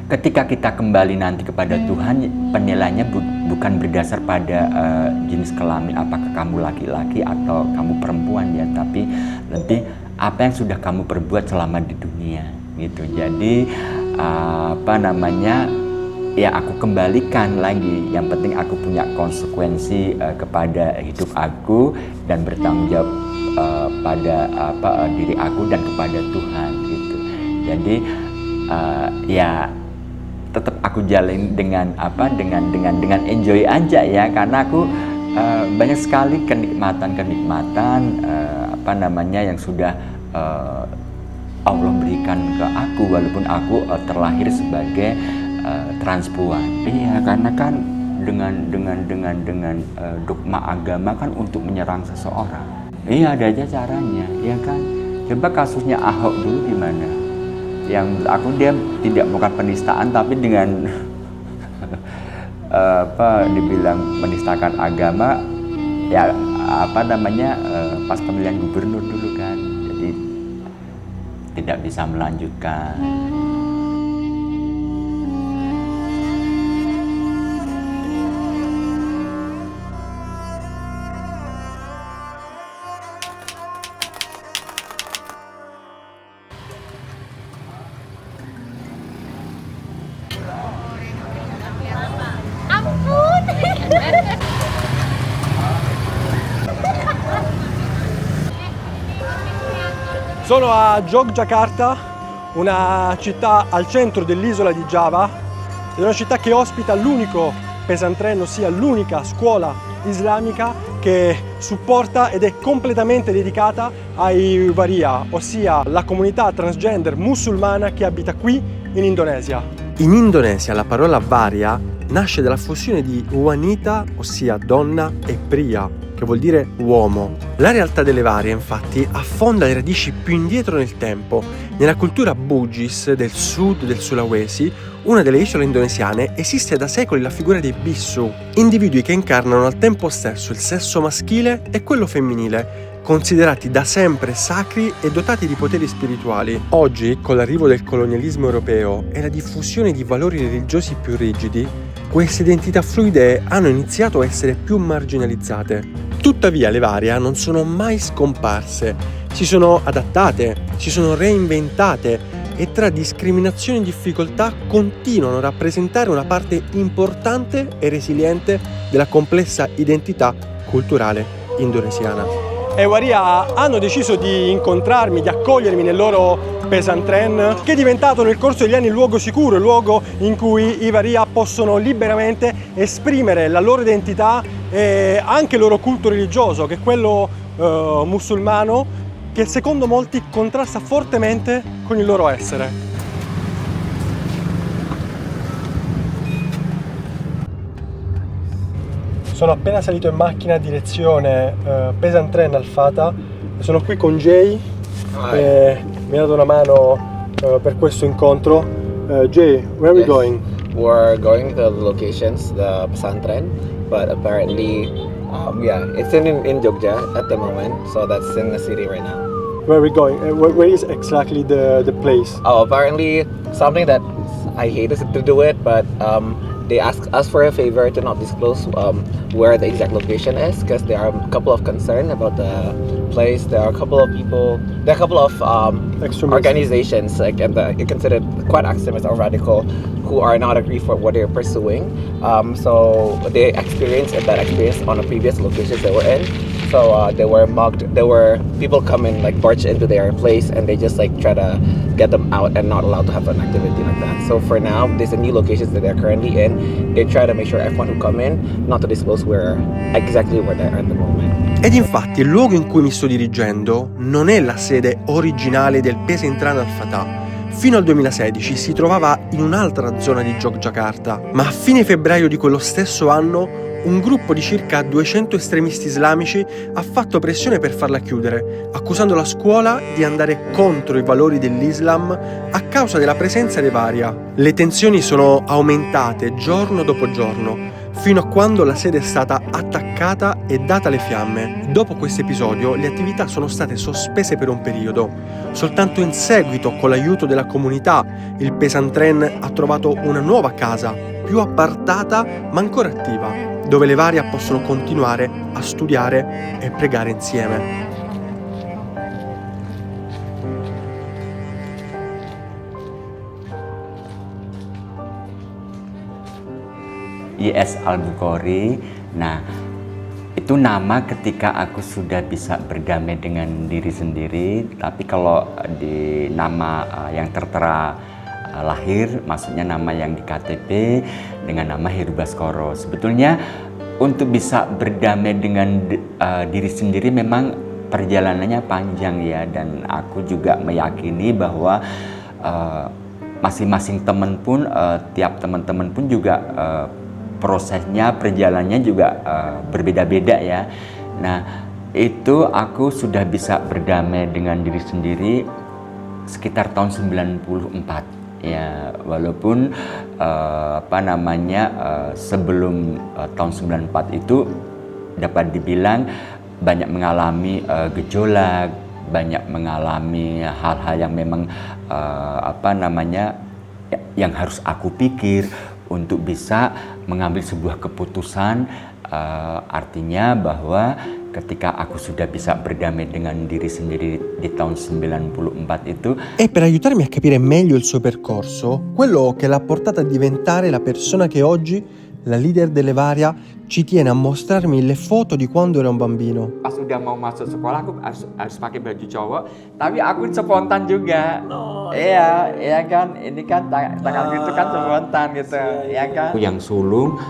ketika kita kembali nanti kepada Tuhan, penilaiannya bukan berdasar pada jenis kelamin, apakah kamu laki-laki atau kamu perempuan ya, tapi nanti apa yang sudah kamu perbuat selama di dunia gitu. Jadi ya aku kembalikan lagi. Yang penting aku punya konsekuensi kepada hidup aku dan bertanggung jawab pada diri aku dan kepada Tuhan gitu. Jadi ya tetap aku jalin dengan enjoy aja ya, karena aku banyak sekali kenikmatan yang sudah Allah berikan ke aku, walaupun aku terlahir sebagai transpuan. Iya, karena kan dengan dogma agama kan untuk menyerang seseorang. Iya, ada aja caranya, ya kan. Coba kasusnya Ahok dulu gimana? Yang menurut aku dia tidak melakukan penistaan, tapi dengan dibilang menistakan agama ya pas pemilihan gubernur dulu kan, jadi tidak bisa melanjutkan. Sono a Yogyakarta, una città al centro dell'isola di Java, è una città che ospita l'unico pesantren, ossia l'unica scuola islamica che supporta ed è completamente dedicata ai Waria, ossia la comunità transgender musulmana che abita qui in Indonesia. In Indonesia la parola Waria nasce dalla fusione di wanita, ossia donna, e priya, che vuol dire uomo. La realtà delle Waria, infatti, affonda le radici più indietro nel tempo. Nella cultura Bugis del sud del Sulawesi, una delle isole indonesiane, esiste da secoli la figura dei Bisu, individui che incarnano al tempo stesso il sesso maschile e quello femminile, considerati da sempre sacri e dotati di poteri spirituali. Oggi, con l'arrivo del colonialismo europeo e la diffusione di valori religiosi più rigidi, queste identità fluide hanno iniziato a essere più marginalizzate. Tuttavia le Waria non sono mai scomparse, si sono adattate, si sono reinventate e tra discriminazioni e difficoltà continuano a rappresentare una parte importante e resiliente della complessa identità culturale indonesiana. E Waria hanno deciso di incontrarmi, di accogliermi nel loro pesantren, che è diventato nel corso degli anni il luogo sicuro, il luogo in cui i Waria possono liberamente esprimere la loro identità e anche il loro culto religioso, che è quello musulmano, che secondo molti contrasta fortemente con il loro essere. Sono appena salito in macchina direzione Pesantren Al-Fata, sono qui con Jay e mi ha dato una mano per questo incontro. Jay, where are we going? We're going to the locations, the Pesantren, but apparently, it's in Jogja at the moment, so that's in the city right now. Where are we going? Where is exactly the place? Oh, apparently something that I hate to do it, but they asked us for a favor to not disclose where the exact location is, because there are a couple of concerns about the place. There are a couple of people, there are a couple of organizations like considered quite extremist or radical who are not agree for what they're pursuing. So they experienced that experience on the previous locations they were in. So they were mugged. There were people come in, like barge into their place, and they just like try to get them out and not allowed to have an activity like that. So for now, there's a new locations that they're currently in. They try to make sure everyone who come in not to disclose exactly where they are at the moment. Ed infatti il luogo in cui mi sto dirigendo non è la sede originale del Pesantren Al-Fata. Fino al 2016 si trovava in un'altra zona di Yogyakarta, ma a fine febbraio di quello stesso anno un gruppo di circa 200 estremisti islamici ha fatto pressione per farla chiudere, accusando la scuola di andare contro i valori dell'Islam a causa della presenza dei Waria. Le tensioni sono aumentate giorno dopo giorno. fino a quando la sede è stata attaccata e data alle fiamme. Dopo questo episodio le attività sono state sospese per un periodo. Soltanto in seguito, con l'aiuto della comunità, il Pesantren ha trovato una nuova casa, più appartata ma ancora attiva, dove le Varia possono continuare a studiare e pregare insieme. IS Al-Bukhari. Nah, itu nama ketika aku sudah bisa berdamai dengan diri sendiri. Tapi kalau di nama yang tertera lahir, maksudnya nama yang di KTP dengan nama Heru Baskoro. Sebetulnya untuk bisa berdamai dengan diri sendiri memang perjalanannya panjang ya, dan aku juga meyakini bahwa masing-masing teman pun, tiap teman-teman pun juga prosesnya, perjalanannya juga berbeda-beda ya. Nah, itu aku sudah bisa berdamai dengan diri sendiri sekitar tahun 94 ya, walaupun sebelum tahun 94 itu dapat dibilang banyak mengalami gejolak, banyak mengalami hal-hal yang memang yang harus aku pikir untuk bisa mengambil sebuah keputusan, artinya bahwa ketika aku sudah bisa berdamai dengan diri sendiri di tahun 94 itu. E per aiutarmi a capire meglio il suo percorso, quello che l'ha portata a diventare la persona che oggi, la leader delle Varia, ci tiene a mostrarmi le foto di quando era un bambino. Pas udah mau masuk sekolah aku harus pakai baju cowok, tapi aku spontan juga. Iya kan, ini kan tangan itu kan spontan gitu, ya kan. Yang sulung,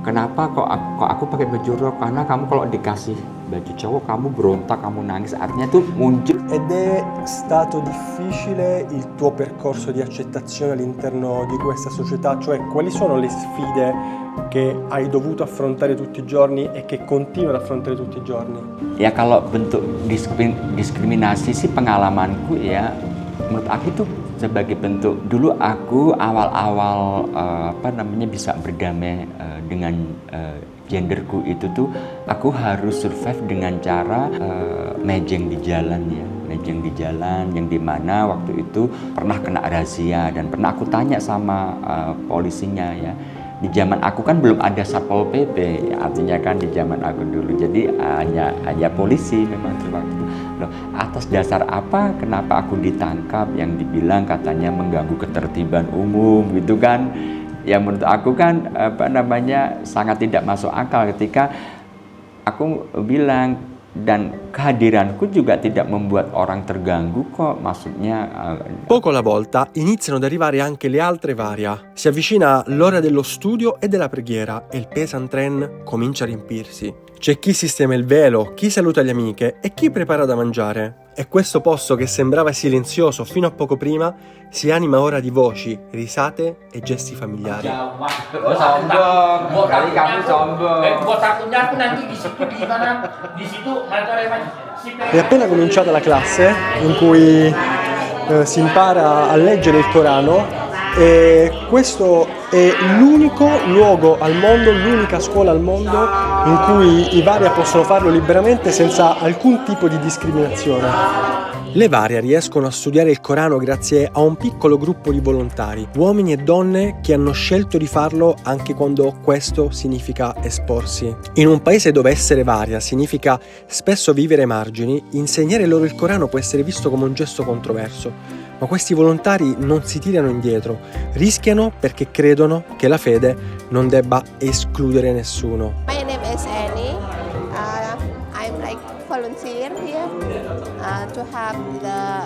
kenapa kok aku pakai baju rok? Karena kamu kalau dikasih baju cowok kamu berontak, kamu nangis, artinya tuh muncul. Ed è stato difficile il tuo percorso di accettazione all'interno di questa società? Cioè, quali sono le sfide che hai dovuto affrontare tutti i giorni e che continui ad affrontare tutti i giorni? Ya kalau bentuk diskriminasi sih pengalamanku ya, menurut aku itu sebagai bentuk, dulu aku awal-awal bisa berdamai dengan genderku itu tuh aku harus survive dengan cara mejeng di jalan ya, mejeng di jalan yang dimana waktu itu pernah kena razia dan pernah aku tanya sama polisinya ya. Di zaman aku kan belum ada Satpol PP, ya, artinya kan di zaman aku dulu, jadi hanya polisi memang waktu. Loh, atas dasar apa, kenapa aku ditangkap? Yang dibilang katanya mengganggu ketertiban umum gitu kan. Ya menurut aku kan sangat tidak masuk akal ketika aku bilang, dan kehadiranku juga tidak membuat orang terganggu kok, maksudnya. Poco alla volta iniziano ad arrivare anche le altre Varia. Si avvicina l'ora dello studio e della preghiera e il Pesantren comincia a riempirsi. C'è chi sistema il velo, chi saluta le amiche e chi prepara da mangiare. E questo posto che sembrava silenzioso fino a poco prima si anima ora di voci, risate e gesti familiari. Sombong, kali kamu sombong. Buat satunya aku nanti di situ di mana? Di situ È appena cominciata la classe in cui si impara a leggere il Corano, e questo è l'unico luogo al mondo, l'unica scuola al mondo in cui i Varia possono farlo liberamente senza alcun tipo di discriminazione. Le Varia riescono a studiare il Corano grazie a un piccolo gruppo di volontari, uomini e donne che hanno scelto di farlo anche quando questo significa esporsi. In un paese dove essere Varia significa spesso vivere ai margini, insegnare loro il Corano può essere visto come un gesto controverso, ma questi volontari non si tirano indietro, rischiano perché credono che la fede non debba escludere nessuno. My name is Annie. I'm like volunteer here to have the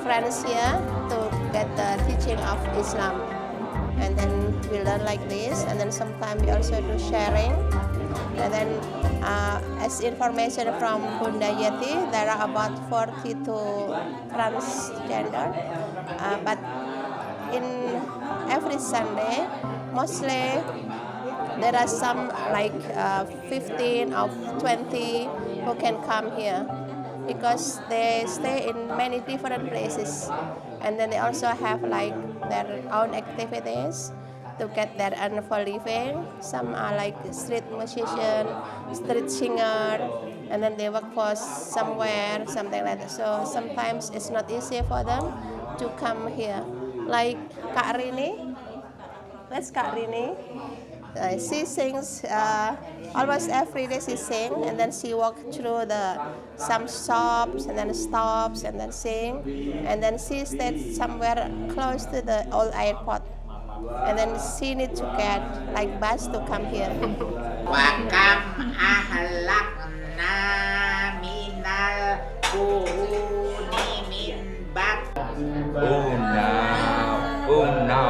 friends here to get the teaching of Islam, and then we learn like this, and then sometimes we also do sharing, and then as information from Bunda Yeti, there are about 42 transgender, but in every Sunday mostly there are some like 15 or 20 who can come here because they stay in many different places, and then they also have like their own activities. to get their earn for living. Some are like street musician, street singer, and then they work for somewhere, something like that. So sometimes it's not easy for them to come here. Like Kak Rini, that's Kak Rini. She sings almost every day. She sing, and then she walk through some shops, and then stops, and then sing, and then she stayed somewhere close to the old airport, and then she need to get like bus to come here. Wakam ahlakna minal quruni min ba'd. Oh no,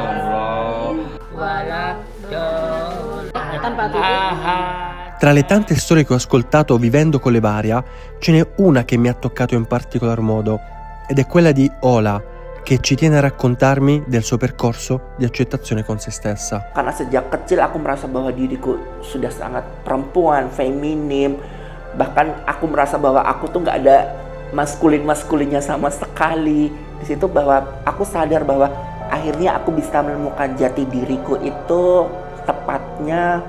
Tra le tante storie che ho ascoltato vivendo con Levaria, ce n'è una che mi ha toccato in particolar modo, ed è quella di Ola, che ci tiene a raccontarmi del suo percorso di accettazione con se stessa. Karena sejak kecil aku merasa bahwa diriku sudah sangat perempuan, feminim. Bahkan aku merasa bahwa aku tuh nggak ada maskulinnya sama sekali. Di situ bahwa aku sadar bahwa akhirnya aku bisa menemukan jati diriku itu tepatnya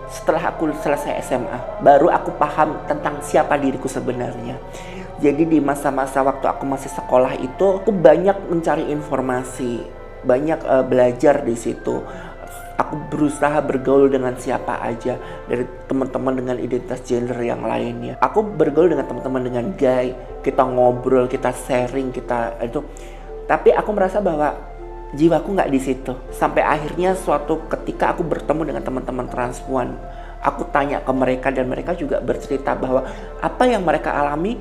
setelah aku selesai SMA. Baru aku paham tentang siapa diriku sebenarnya. Jadi di masa-masa waktu aku masih sekolah itu, aku banyak mencari informasi, banyak belajar di situ. Aku berusaha bergaul dengan siapa aja, dari teman-teman dengan identitas gender yang lainnya. Aku bergaul dengan teman-teman dengan gay, kita ngobrol, kita sharing, kita itu. Tapi aku merasa bahwa jiwaku nggak di situ. Sampai akhirnya suatu ketika aku bertemu dengan teman-teman transpuan, aku tanya ke mereka dan mereka juga bercerita bahwa apa yang mereka alami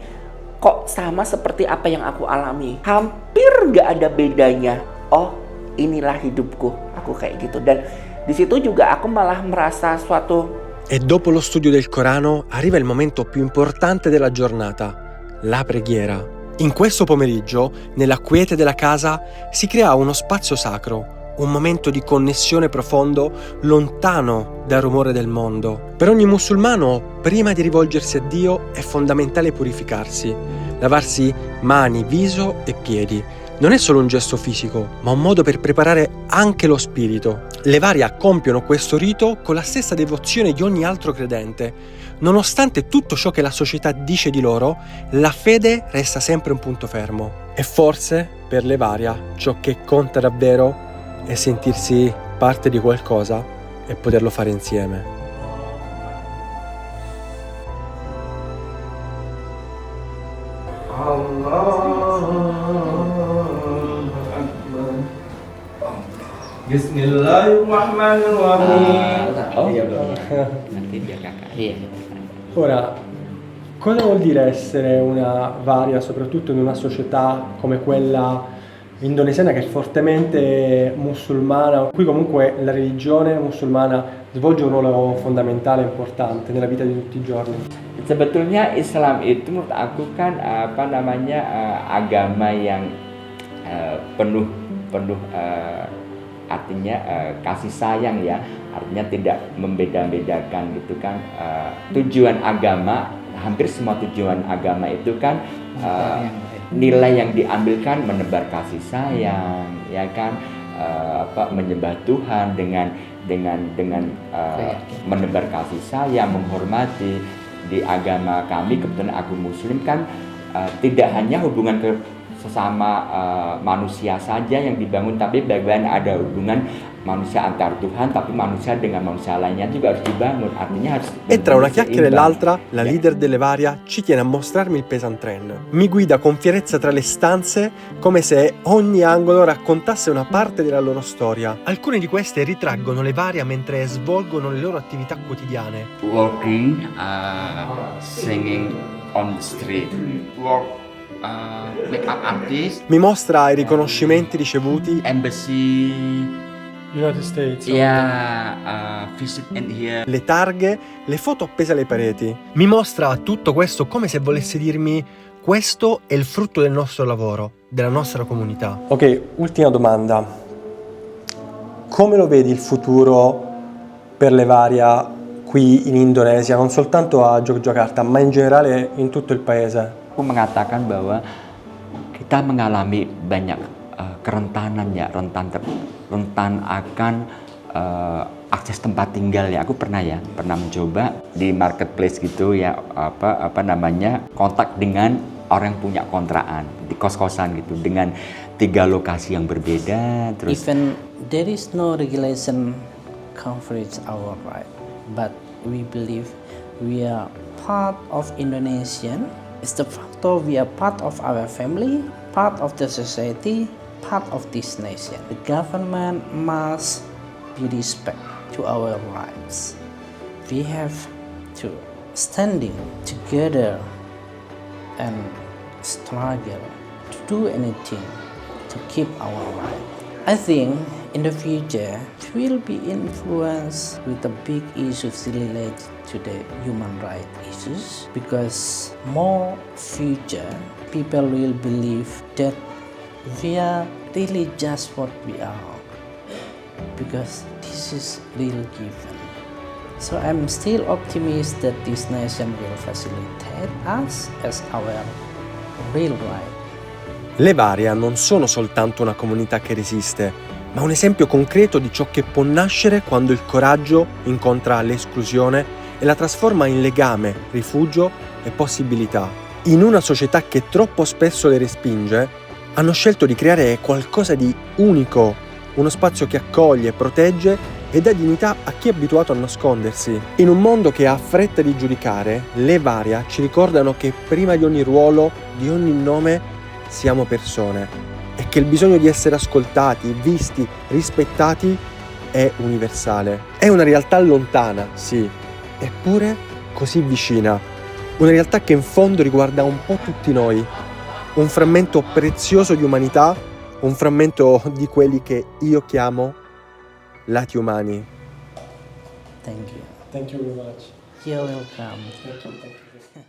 kok sama seperti apa yang aku alami. Hampir nggak ada bedanya. Oh, inilah hidupku. Aku kayak gitu. Dan di situ juga aku malah merasa suatu. E dopo lo studio del Corano arriva il momento più importante della giornata, la preghiera. In questo pomeriggio, nella quiete della casa, si crea uno spazio sacro, un momento di connessione profondo, lontano dal rumore del mondo. Per ogni musulmano, prima di rivolgersi a Dio, è fondamentale purificarsi, lavarsi mani, viso e piedi. Non è solo un gesto fisico, ma un modo per preparare anche lo spirito. Le varie compiono questo rito con la stessa devozione di ogni altro credente. Nonostante tutto ciò che la società dice di loro, la fede resta sempre un punto fermo. E forse, per le varia, ciò che conta davvero è sentirsi parte di qualcosa e poterlo fare insieme. Bismillahirrahmanirrahim. Nanti biar kakak. Iya. Ora, cosa vuol dire essere una varia, soprattutto in una società come quella indonesiana che è fortemente musulmana? Qui comunque la religione musulmana svolge un ruolo fondamentale e importante nella vita di tutti i giorni. Sebetulnya Islam itu menurut aku kan agama yang penuh artinya kasih sayang ya, artinya tidak membeda-bedakan gitu kan. Tujuan agama, hampir semua tujuan agama itu kan nilai yang diambilkan menebar kasih sayang, ya kan, menyembah Tuhan dengan menebar kasih sayang, menghormati. Di agama kami, kebetulan aku Muslim kan, tidak hanya hubungan ke sesama manusia saja yang dibangun, tapi bagaimana ada hubungan manusia antar Tuhan, tapi manusia dengan manusia lainnya juga harus dibangun. Artinya harus. E tra una chiacchiera e l'altra, la leader delle Varia ci tiene a mostrarmi il pesantren. Mi guida con fierezza tra le stanze, come se ogni angolo raccontasse una parte della loro storia. Alcune di queste ritraggono le Varia mentre svolgono le loro attività quotidiane. Walking, singing on the street, make-up artist, Mi mostra i riconoscimenti ricevuti, embassy, United States. visit in here. le targhe, le foto appese alle pareti. Mi mostra tutto questo come se volesse dirmi: questo è il frutto del nostro lavoro, della nostra comunità. Ok, ultima domanda. Come lo vedi il futuro per le Varia qui in Indonesia, non soltanto a Yogyakarta, ma in generale in tutto il paese? Aku mengatakan bahwa kita mengalami banyak kerentanan ya, rentan akan akses tempat tinggal ya. Aku pernah mencoba di marketplace gitu ya, apa namanya, kontak dengan orang yang punya kontrakan di kos-kosan gitu dengan 3 lokasi yang berbeda. Terus Even there is no regulation coverage our right, but we believe we are part of Indonesian. It's the factor we are part of our family, part of the society, part of this nation. The government must be respect to our rights. We have to standing together and struggle to do anything to keep our right. I think in the future we will be influenced with the big issues related to the human rights issues, because more future people will believe that we are really just what we are, because this is real given. So I'm still optimistic that this nation will facilitate us as our real right. Le Varia non sono soltanto una comunità che resiste, ma un esempio concreto di ciò che può nascere quando il coraggio incontra l'esclusione e la trasforma in legame, rifugio e possibilità. In una società che troppo spesso le respinge, hanno scelto di creare qualcosa di unico, uno spazio che accoglie, protegge e dà dignità a chi è abituato a nascondersi. In un mondo che ha fretta di giudicare, le Varia ci ricordano che prima di ogni ruolo, di ogni nome, siamo persone e che il bisogno di essere ascoltati, visti, rispettati è universale. È una realtà lontana, sì, eppure così vicina. Una realtà che in fondo riguarda un po' tutti noi. Un frammento prezioso di umanità, un frammento di quelli che io chiamo lati umani. Thank you. Thank you very much. You're welcome. Thank you.